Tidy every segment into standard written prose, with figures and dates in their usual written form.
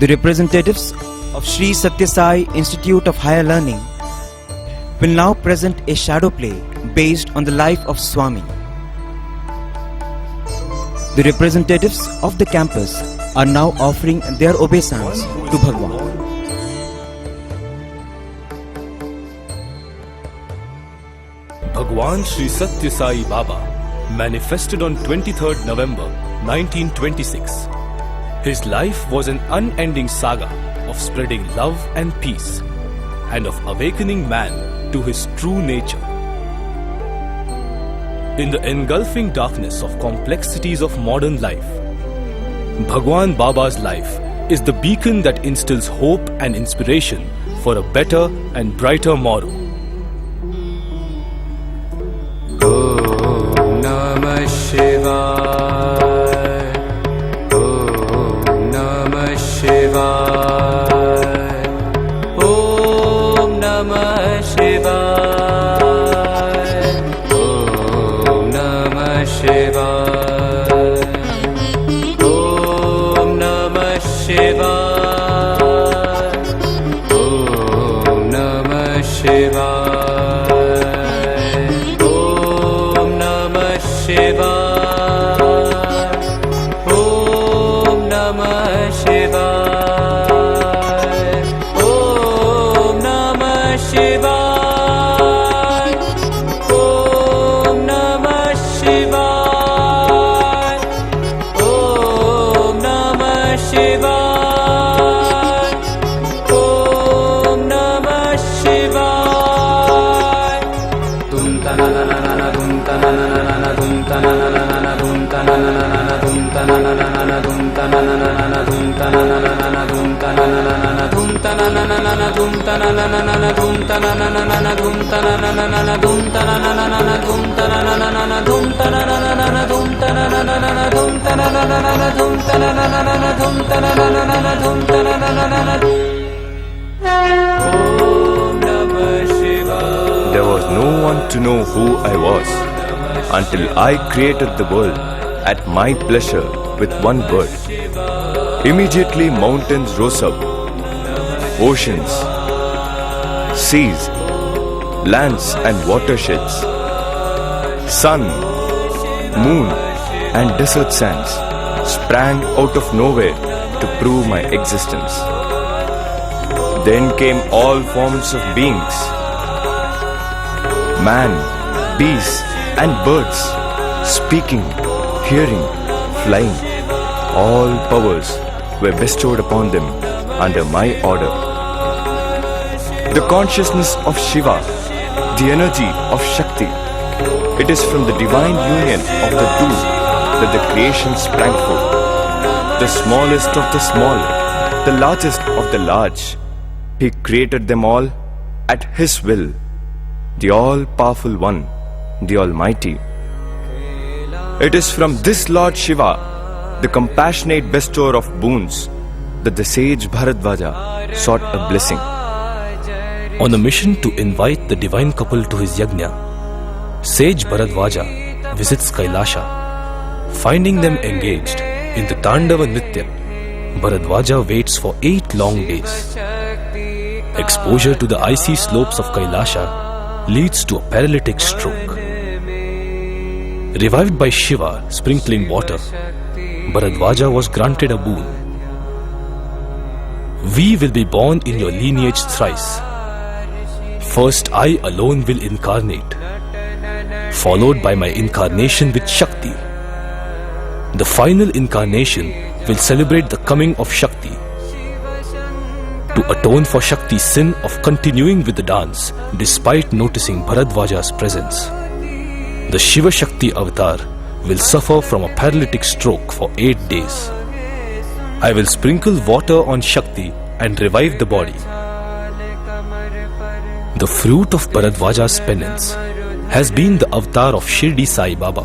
The representatives of Sri Sathya Sai Institute of Higher Learning will now present a shadow play based on the life of Swami. The representatives of the campus are now offering their obeisance to Bhagwan. Bhagwan Sri Sathya Sai Baba manifested on 23rd November 1926. His life was an unending saga of spreading love and peace and of awakening man to his true nature. In the engulfing darkness of complexities of modern life, Bhagwan Baba's life is the beacon that instills hope and inspiration for a better and brighter morrow. Om Namah Shivaya. Om Namah Shivaya. Om Namah Shivaya. Om Namah Shivaya. Om Namah Shivaya. Om Namah Shivaya. Om Namah Shivaya. Om Namah Shivaya. Om Namah Shivaya. Om Namah Shivaya. Om Namah Shivaya. Om Namah Shivaya. Dum ta na na na na dum ta na na na na dum ta na na na na dum ta na na na na dum ta na na na dum ta na na na dum ta na na na dum ta na na na dum ta na na na dum ta na na na dum ta na na na dum ta na na na dum ta na na na dum ta na na na dum ta na na na dum ta na na na dum ta na na na dum ta na na na dum ta na na na dum ta na na na dum. Om Namah Shivaya. There was no one to know who I was until I created the world at my pleasure with one word. Immediately mountains rose up, oceans, seas, lands and watersheds, sun, moon and desert sands sprang out of nowhere to prove my existence. Then came all forms of beings, man, beasts and birds, speaking, hearing, flying. All powers were bestowed upon them under my order. The consciousness of Shiva, the energy of Shakti, it is from the divine union of the two that the creation sprang forth. The smallest of the small, the largest of the large, He created them all at His will. The all-powerful One, the Almighty. It is from this Lord Shiva, the compassionate bestower of boons, that the sage Bharadvaja sought a blessing. On a mission to invite the divine couple to his yajna, sage Bharadvaja visits Kailasha. Finding them engaged in the Tandava Nritya, Bharadvaja waits for 8 long days. Exposure to the icy slopes of Kailasha leads to a paralytic stroke. Revived by Shiva sprinkling water, Bharadvaja was granted a boon. We will be born in your lineage thrice. First I alone will incarnate, followed by my incarnation with Shakti. The final incarnation will celebrate the coming of Shakti. To atone for Shakti's sin of continuing with the dance despite noticing Bharadvaja's presence, the Shiva Shakti avatar will suffer from a paralytic stroke for 8 days. I will sprinkle water on Shakti and revive the body. The fruit of Bharadvaja's penance has been the avatar of Shirdi Sai Baba,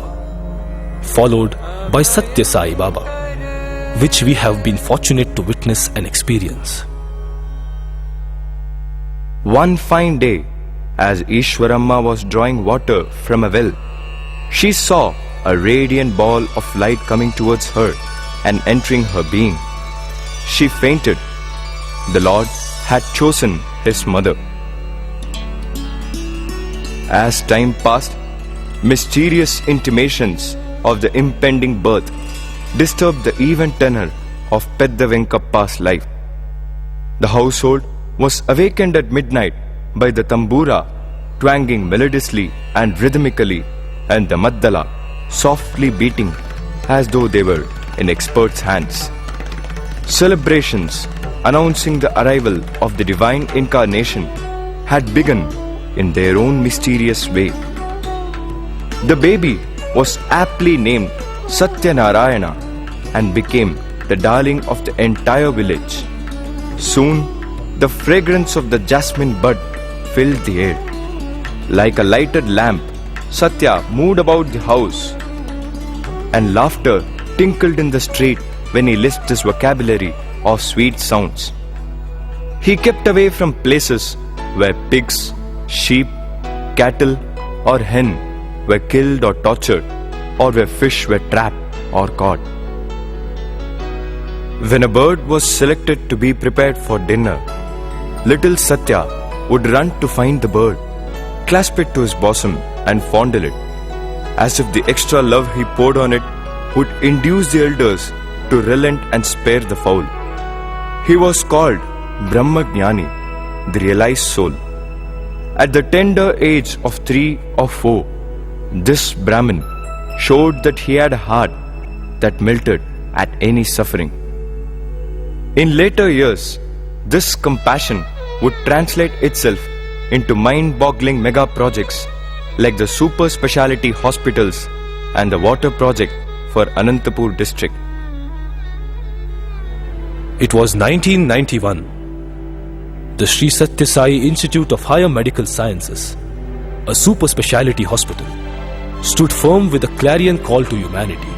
followed by Sathya Sai Baba, which we have been fortunate to witness and experience. One fine day, as Ishwaramma was drawing water from a well, she saw a radiant ball of light coming towards her and entering her being. she fainted. The Lord had chosen his mother. As time passed, mysterious intimations of the impending birth disturbed the even tenor of Pedda Venkappa's life. The household was awakened at midnight by the tambura twanging melodiously and rhythmically, and the maddala softly beating as though they were in experts' hands. Celebrations announcing the arrival of the divine incarnation had begun in their own mysterious way. The baby was aptly named Sathya Narayana and became the darling of the entire village. Soon, the fragrance of the jasmine bud filled the air. Like a lighted lamp, Sathya moved about the house, and laughter tinkled in the street when he lisped his vocabulary of sweet sounds. He kept away from places where pigs, sheep, cattle, or hen were killed or tortured, or where fish were trapped or caught. When a bird was selected to be prepared for dinner, little Sathya would run to find the bird, clasp it to his bosom and fondle it, as if the extra love he poured on it would induce the elders to relent and spare the fowl. He was called Brahmagnani, the realized soul. At the tender age of 3 or 4, this Brahmin showed that he had a heart that melted at any suffering. In later years, this compassion would translate itself into mind-boggling mega projects like the super speciality hospitals and the water project for Anantapur district. It was 1991. The Sri Sathya Sai Institute of Higher Medical Sciences, a super speciality hospital, stood firm with a clarion call to humanity.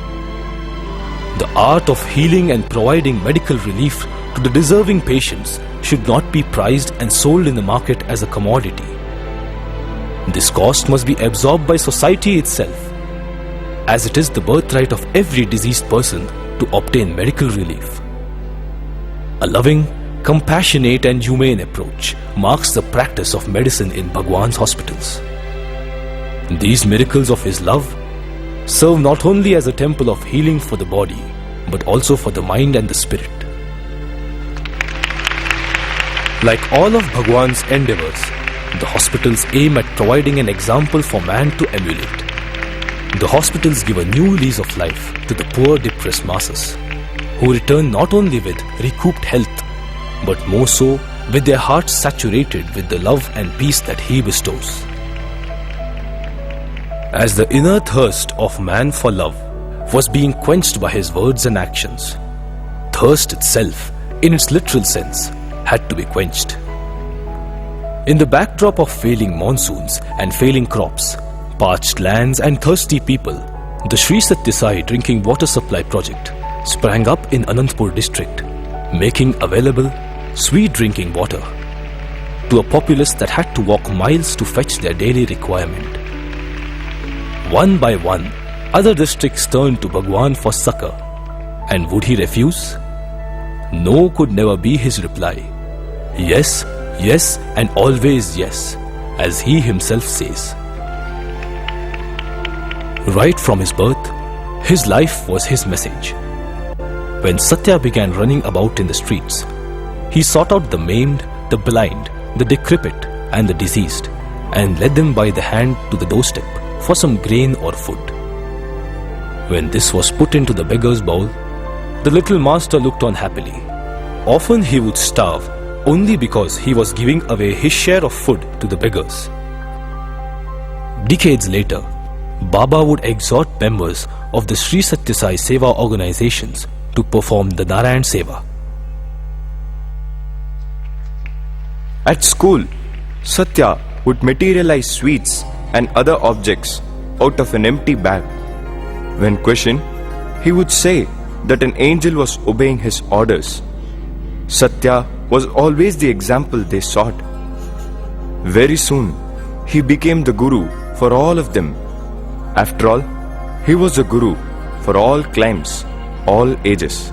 The art of healing and providing medical relief to the deserving patients should not be prized and sold in the market as a commodity. This cost must be absorbed by society itself, as it is the birthright of every diseased person to obtain medical relief. A loving, compassionate and humane approach marks the practice of medicine in Bhagwan's hospitals. These miracles of his love serve not only as a temple of healing for the body, but also for the mind and the spirit. Like all of Bhagwan's endeavors, the hospitals aim at providing an example for man to emulate. The hospitals give a new lease of life to the poor depressed masses, who return not only with recouped health, but more so with their hearts saturated with the love and peace that he bestows. As the inner thirst of man for love was being quenched by his words and actions, thirst itself, in its literal sense, had to be quenched. In the backdrop of failing monsoons and failing crops, parched lands and thirsty people, the Sri Sathya Sai drinking water supply project sprang up in Anantapur district, making available sweet drinking water to a populace that had to walk miles to fetch their daily requirement. One by one, other districts turned to Bhagwan for succor, and would he refuse? No could never be his reply. Yes, yes, and always yes, as he himself says. Right from his birth, his life was his message. When Sathya began running about in the streets, he sought out the maimed, the blind, the decrepit, and the diseased, and led them by the hand to the doorstep for some grain or food. When this was put into the beggar's bowl, the little master looked on happily. Often he would starve only because he was giving away his share of food to the beggars. Decades later, Baba would exhort members of the Sri Sathya Sai Seva organizations to perform the Narayan Seva. At school, Sathya would materialize sweets and other objects out of an empty bag. When questioned, he would say that an angel was obeying his orders. Sathya was always the example they sought. Very soon, he became the guru for all of them. After all, he was a guru for all climes, all ages.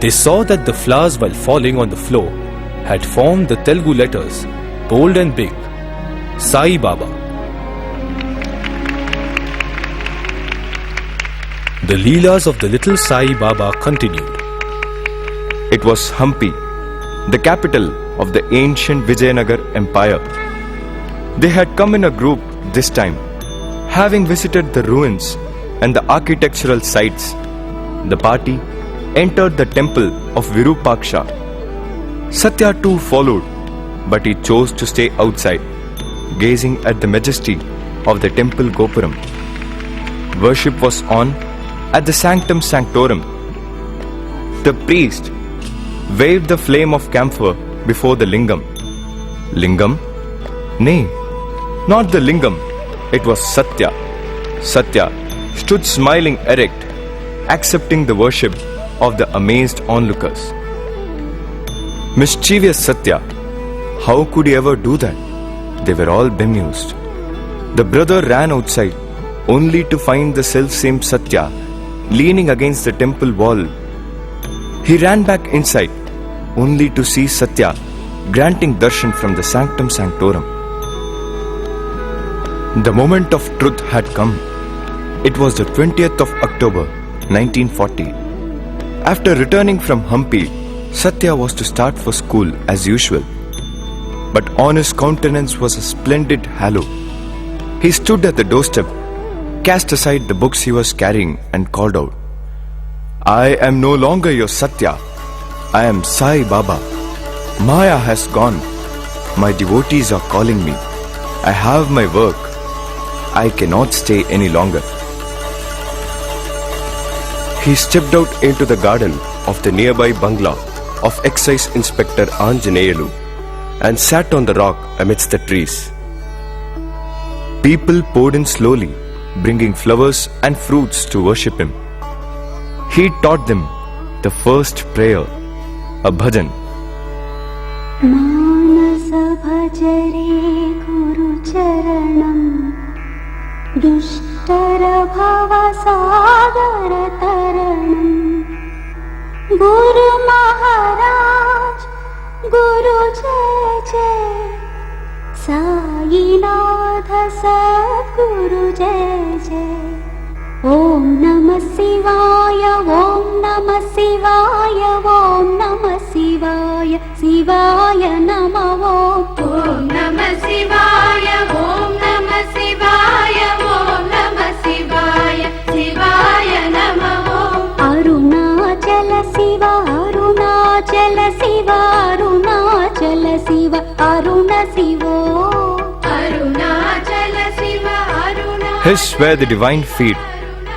They saw that the flowers, while falling on the floor, had formed the Telugu letters, bold and big, Sai Baba. The Leelas of the little Sai Baba continued. It was Hampi, the capital of the ancient Vijayanagar Empire. They had come in a group this time, having visited the ruins and the architectural sites. The party entered the temple of Virupaksha. Sathya too followed, but he chose to stay outside, gazing at the majesty of the temple Gopuram. Worship was on at the Sanctum Sanctorum. The priest waved the flame of camphor before the lingam. Lingam? Nay, not the lingam. It was Sathya. Sathya stood smiling erect, accepting the worship of the amazed onlookers. Mischievous Sathya, how could he ever do that? They were all bemused. The brother ran outside, only to find the self-same Sathya leaning against the temple wall. He ran back inside, only to see Sathya granting darshan from the Sanctum Sanctorum. The moment of truth had come. It was the 20th of October, 1940. After returning from Hampi, Sathya was to start for school as usual. But on his countenance was a splendid halo. He stood at the doorstep, cast aside the books he was carrying and called out, "I am no longer your Sathya. I am Sai Baba. Maya has gone. My devotees are calling me. I have my work. I cannot stay any longer." He stepped out into the garden of the nearby bungalow of Excise Inspector Anjaneyalu and sat on the rock amidst the trees. People poured in slowly, bringing flowers and fruits to worship him. He taught them the first prayer, a bhajan. मानस भजरे गुरु चरणम दुष्टर भव सागर तरणम गुरु महाराज गुरु जय जय साईनाथ सद्गुरु जय जय ओम नमः शिवाय ओम नमः शिवाय ओम नमः शिवाय शिवाय नमः ओम नमः शिवाय ओम नमः शिवाय ओम नमः शिवाय शिवाय नमः Arunachal Shiv Arunachal Shiv Arunachal Shiv Arun Shiv Arunachal Shiv Arun. His were the divine feet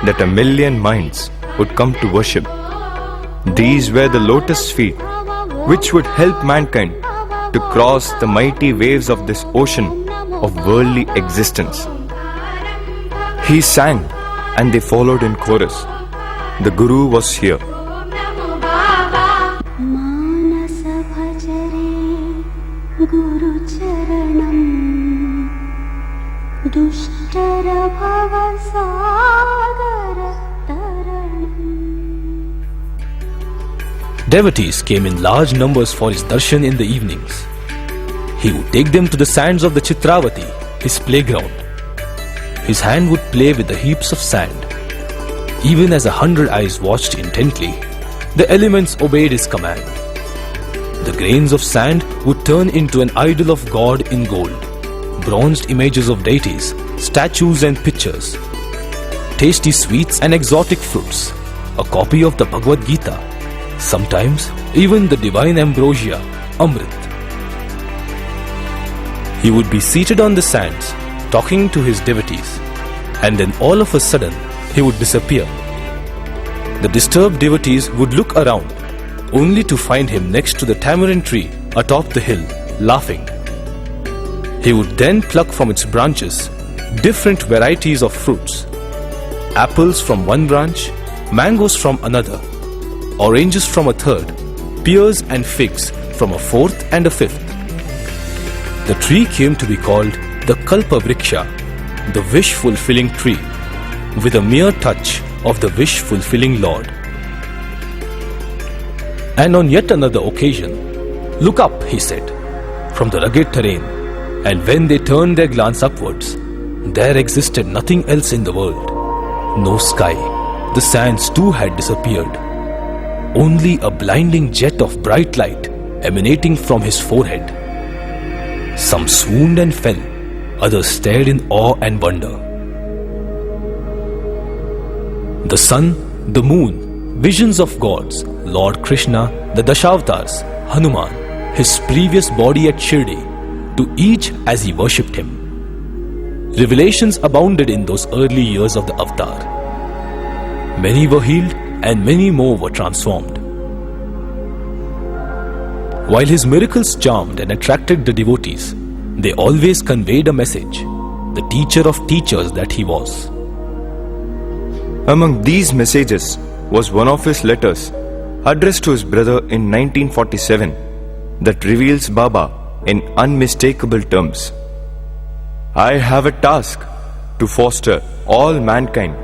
that a million minds would come to worship. These were the lotus feet which would help mankind to cross the mighty waves of this ocean of worldly existence. He sang and they followed in chorus. The Guru was here. मानस भजरे गुरु चरणम दुष्टर भव सागर तरणम. Devotees came in large numbers for his darshan in the evenings. He would take them to the sands of the Chitravati, his playground. His hand would play with the heaps of sand. Even as 100 eyes watched intently, the elements obeyed his command. The grains of sand would turn into an idol of God in gold, bronzed images of deities, statues and pictures, tasty sweets and exotic fruits, a copy of the Bhagavad Gita, sometimes even the divine ambrosia, Amrit. He would be seated on the sands, talking to his devotees, and then all of a sudden he would disappear. The disturbed devotees would look around, only to find him next to the tamarind tree atop the hill, laughing. He would then pluck from its branches different varieties of fruits. Apples from one branch, mangoes from another, oranges from a third, pears and figs from a fourth and a fifth. The tree came to be called the Kalpa Vriksha, the wish-fulfilling tree, with a mere touch of the wish-fulfilling Lord. And on yet another occasion, "Look up," he said, from the rugged terrain, and when they turned their glance upwards, there existed nothing else in the world. No sky, the sands too had disappeared. Only a blinding jet of bright light emanating from his forehead. Some swooned and fell, others stared in awe and wonder. The sun, the moon, visions of gods, Lord Krishna, the Dashavatars, Hanuman, his previous body at Shirdi, to each as he worshipped him. Revelations abounded in those early years of the avatar. Many were healed and many more were transformed. While his miracles charmed and attracted the devotees, they always conveyed a message, the teacher of teachers that he was. Among these messages was one of his letters addressed to his brother in 1947 that reveals Baba in unmistakable terms. I have a task to foster all mankind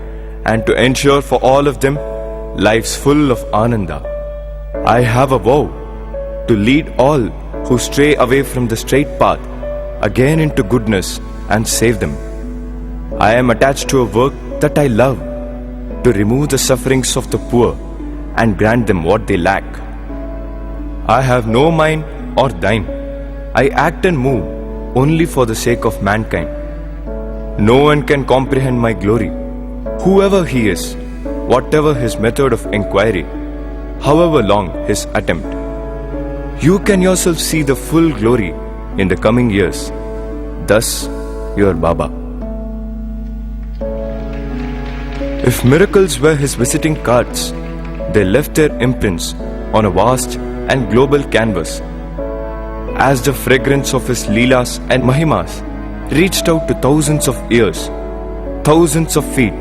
and to ensure for all of them lives full of Ananda. I have a vow to lead all who stray away from the straight path again into goodness and save them. I am attached to a work that I love, to remove the sufferings of the poor and grant them what they lack. I have no mine or thine. I act and move only for the sake of mankind. No one can comprehend my glory. Whoever he is, whatever his method of inquiry, however long his attempt, you can yourself see the full glory in the coming years. Thus, your Baba. If miracles were his visiting cards, they left their imprints on a vast and global canvas. As the fragrance of his Leelas and Mahimas reached out to thousands of ears, thousands of feet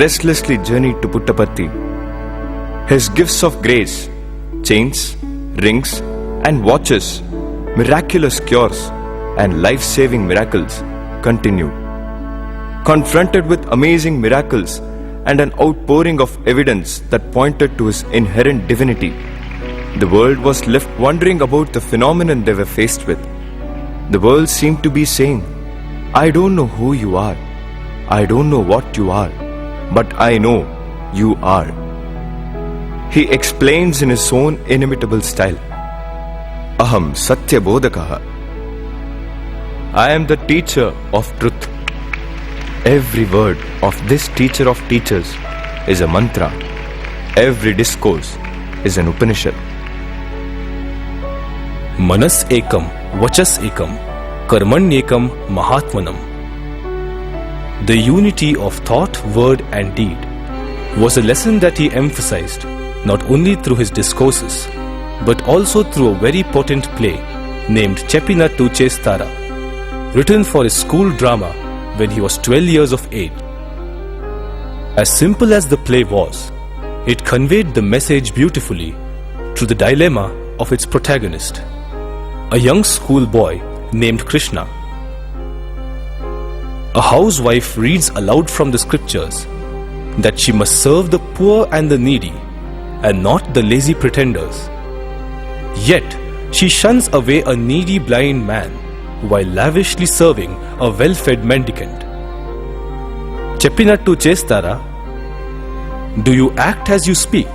restlessly journeyed to Puttaparthi. His gifts of grace, chains, rings, and watches, miraculous cures, and life-saving miracles continued. Confronted with amazing miracles and an outpouring of evidence that pointed to his inherent divinity, the world was left wondering about the phenomenon they were faced with. The world seemed to be saying, I don't know who you are, I don't know what you are, but I know you are. He explains in his own inimitable style, Aham Sathya Bodhakaha. I am the teacher of truth. Every word of this teacher of teachers is a mantra. Every discourse is an Upanishad. Manas ekam, vachas ekam, karmanyekam mahatmanam. The unity of thought, word and deed was a lesson that he emphasized not only through his discourses but also through a very potent play named Cheppinattu Chestara, written for his school drama when he was 12 years of age. As simple as the play was, it conveyed the message beautifully through the dilemma of its protagonist, a young schoolboy named Krishna. A housewife reads aloud from the scriptures that she must serve the poor and the needy and not the lazy pretenders. Yet, she shuns away a needy blind man while lavishly serving a well-fed mendicant. Cheppinattu Chestara, do you act as you speak?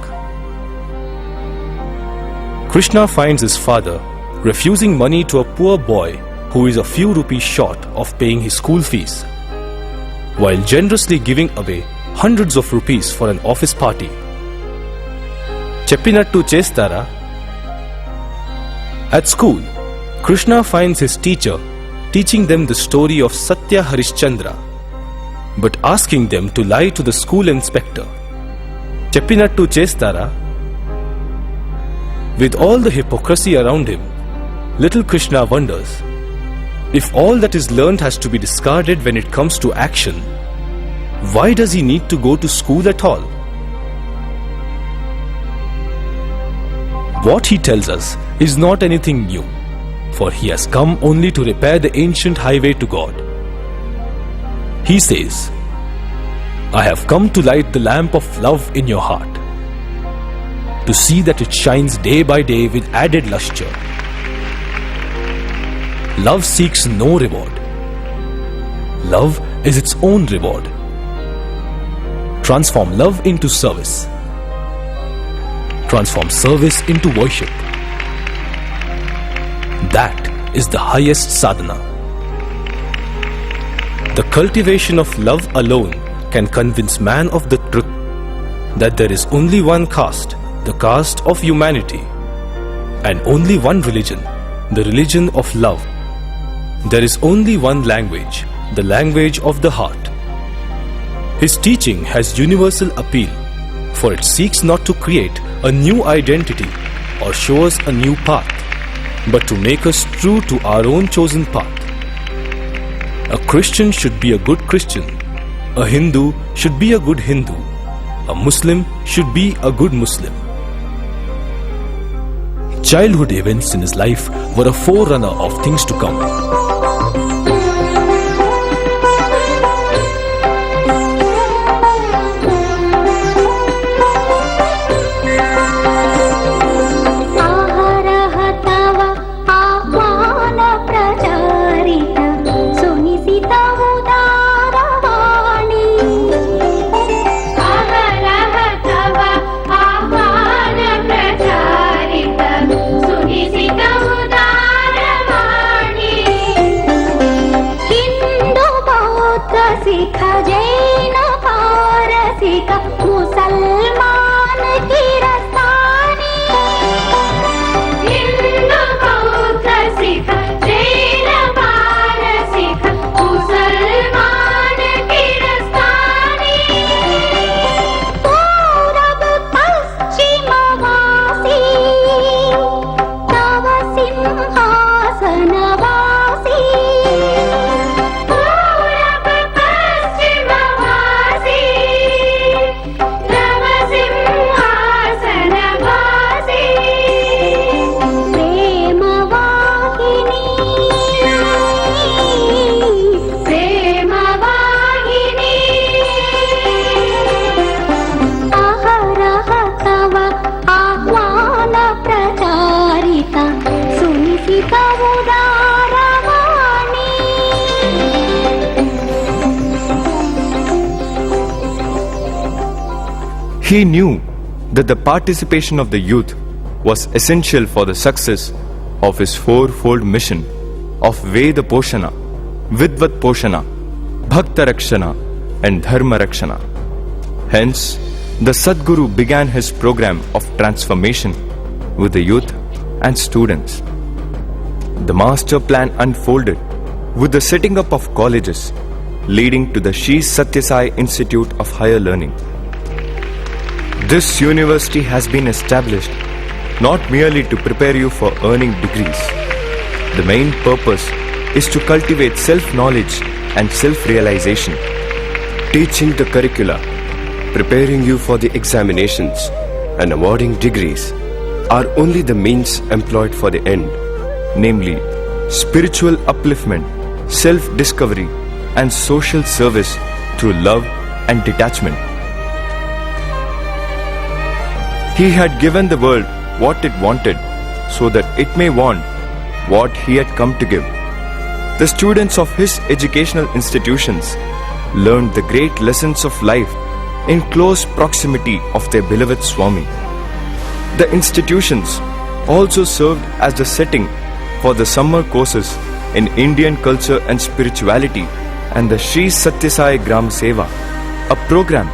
Krishna finds his father refusing money to a poor boy who is a few rupees short of paying his school fees, while generously giving away hundreds of rupees for an office party. Cheppinattu Chestara. At school, Krishna finds his teacher teaching them the story of Sathya Harishchandra, but asking them to lie to the school inspector. Cheppinattu Chestara. With all the hypocrisy around him, little Krishna wonders, if all that is learned has to be discarded when it comes to action, why does he need to go to school at all? What he tells us is not anything new, for he has come only to repair the ancient highway to God. He says, I have come to light the lamp of love in your heart, to see that it shines day by day with added lustre. Love seeks no reward. Love is its own reward. Transform love into service. Transform service into worship. That is the highest sadhana. The cultivation of love alone can convince man of the truth that there is only one caste, the caste of humanity, and only one religion, the religion of love. There is only one language, the language of the heart. His teaching has universal appeal, for it seeks not to create a new identity or show us a new path, but to make us true to our own chosen path. A Christian should be a good Christian. A Hindu should be a good Hindu. A Muslim should be a good Muslim. Childhood events in his life were a forerunner of things to come. He knew that the participation of the youth was essential for the success of his fourfold mission of Veda Poshana, Vidvat Poshana, Bhakta Rakshana and Dharma Rakshana. Hence, the Sadguru began his program of transformation with the youth and students. The master plan unfolded with the setting up of colleges leading to the Sri Sathya Sai Institute of Higher Learning. This university has been established not merely to prepare you for earning degrees. The main purpose is to cultivate self-knowledge and self-realization. Teaching the curricula, preparing you for the examinations and awarding degrees are only the means employed for the end, namely spiritual upliftment, self-discovery and social service through love and detachment. He had given the world what it wanted so that it may want what he had come to give. The students of his educational institutions learned the great lessons of life in close proximity of their beloved Swami. The institutions also served as the setting for the summer courses in Indian culture and spirituality and the Sri Sathya Sai Gram Seva, a program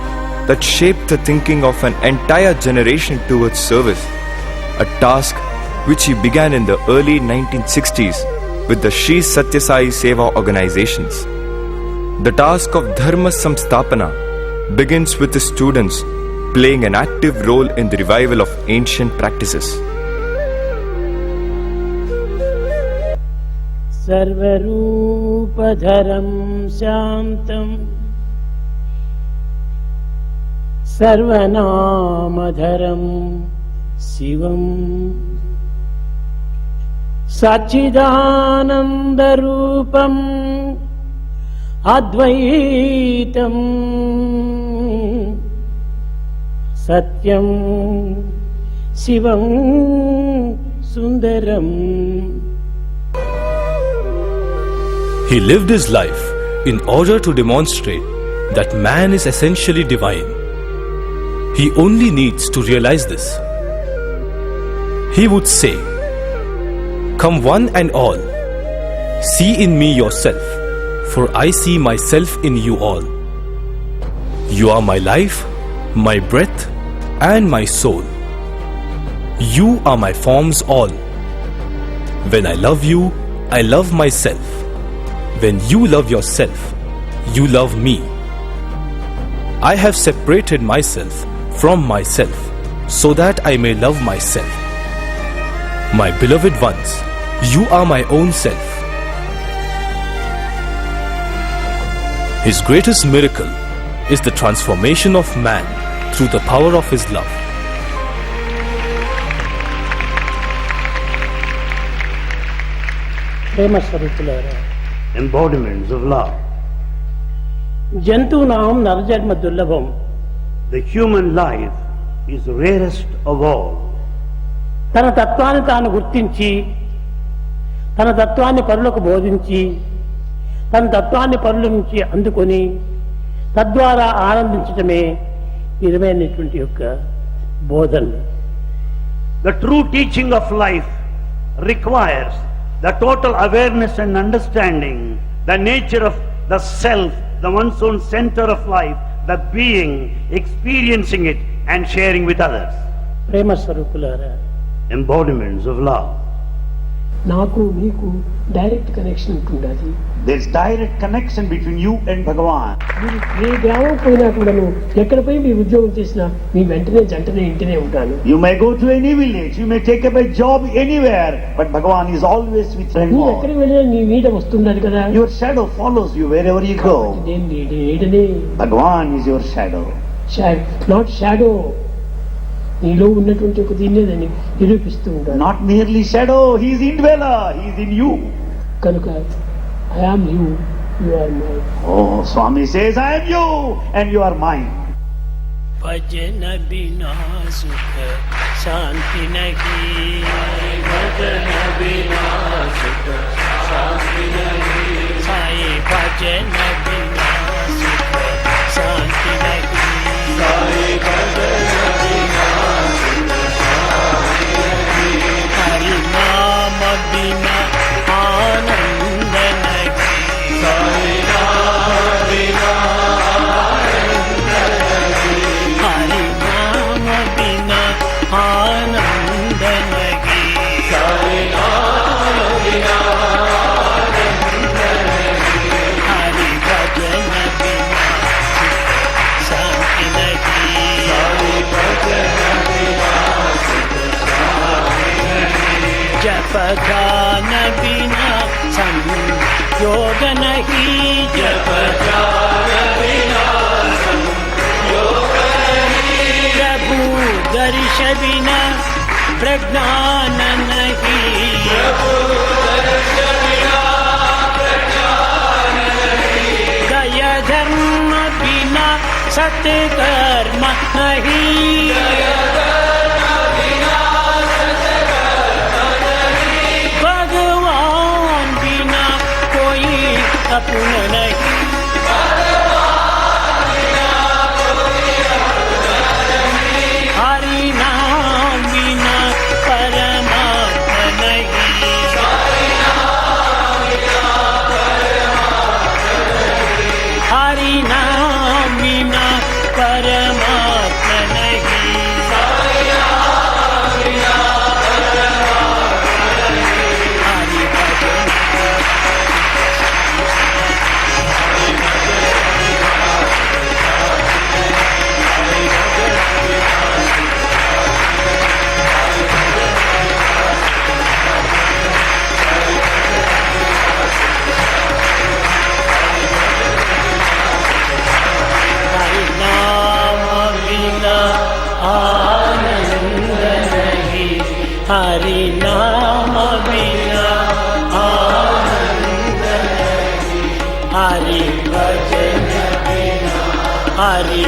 that shaped the thinking of an entire generation towards service, a task which he began in the early 1960s with the Sri Sathya Sai Seva organizations. The task of Dharma Samstapana begins with the students playing an active role in the revival of ancient practices. सर्वरूपधरं शान्तं सर्वनामधरं शिवम् सच्चिदानन्दरूपम् अद्वैतम् सत्यं శివం సుందరం. He lived his life in order to demonstrate that man is essentially divine. He only needs to realize this. He would say, "Come one and all, see in me yourself, for I see myself in you all. You are my life, my breath, and my soul. You are my forms all. When I love you, I love myself. When you love yourself, you love me. I have separated myself from myself so that I may love myself. My beloved ones, you are my own self." His greatest miracle is the transformation of man through the power of his love. ప్రేమ స్వరూపులారా, embodiments of love. జంతువునాం నరజన్మ దుర్లభం. The human life is rarest of all. తన తత్వాన్ని తాను గుర్తించి, తన తత్వాన్ని పరులకు బోధించి, తన తత్వాన్ని పరుల నుంచి అందుకొని తద్వారా ఆనందించటమే నిజమైనటువంటి యొక్క బోధన. The true teaching of life requires the total awareness and understanding the nature of the self, the one's own center of life, the being, experiencing it and sharing with others. ప్రేమ స్వరూపులారా, Embodiments of love. నాకు మీకు direct connection ఉంటుండాలి. There's direct connection between you and Bhagavan. మీరు ఏ గ్రామం పోయినా కూడాను, ఎక్కడ పోయి మీ ఉద్యోగం చేసినా మీ వెంటనే జంటనే ఇంటనే ఉంటాను. You may go to any village, you may take up a job anywhere, but Bhagavan is always with you. నువ్వు ఎక్కడికి వెళ్ళినా నీ నీడ వస్తున్నది కదా. Your shadow follows you wherever you go. నేను నీడనే. Bhagavan is your shadow. Not shadow. నీలో ఉన్నటువంటి ఒక దీన్నే దాన్ని నిరూపిస్తూ ఉంటాను. Not merely shadow, he is indweller, he is in you. కనుక I am you, you are mine. Oh, Swami says, I am you and you are mine. भजन बिना सुख शांति नहीं, भजन बिना सुख शांति नहीं, साई भजन बिना सुख शांति नहीं, साई भजन बिना सुख शांति नहीं, हरि नाम बिना आनंद नहीं, साई नाम बिना आनंद नहीं, साई नाम बिना आनंद नहीं, हरि भजन बिना शांति नहीं, साई भजन बिना शांति नहीं, जप गान बिना संयोग नहीं, जप गान बिना संयोग नहीं, प्रभु दर्श बिना प्रज्ञान नहीं, प्रभु दर्श बिना प्रज्ञान नहीं, दया धर्म बिना सत्कर्म नहीं, दया धर्म बिना सत्कर्म नहीं, भगवान बिना कोई अपना नहीं, हरि नाम बिना परमात्मा नहीं, हरि नाम बिना परमात्मा नहीं, हरि नाम बिना परमात्मा नहीं, हरि नाम बिना परमात्मा नहीं, हरि भजन हरि नाम बिना आनंद नहीं, हरि नाम बिना आनंद नहीं, हरि भजन बिना, हरि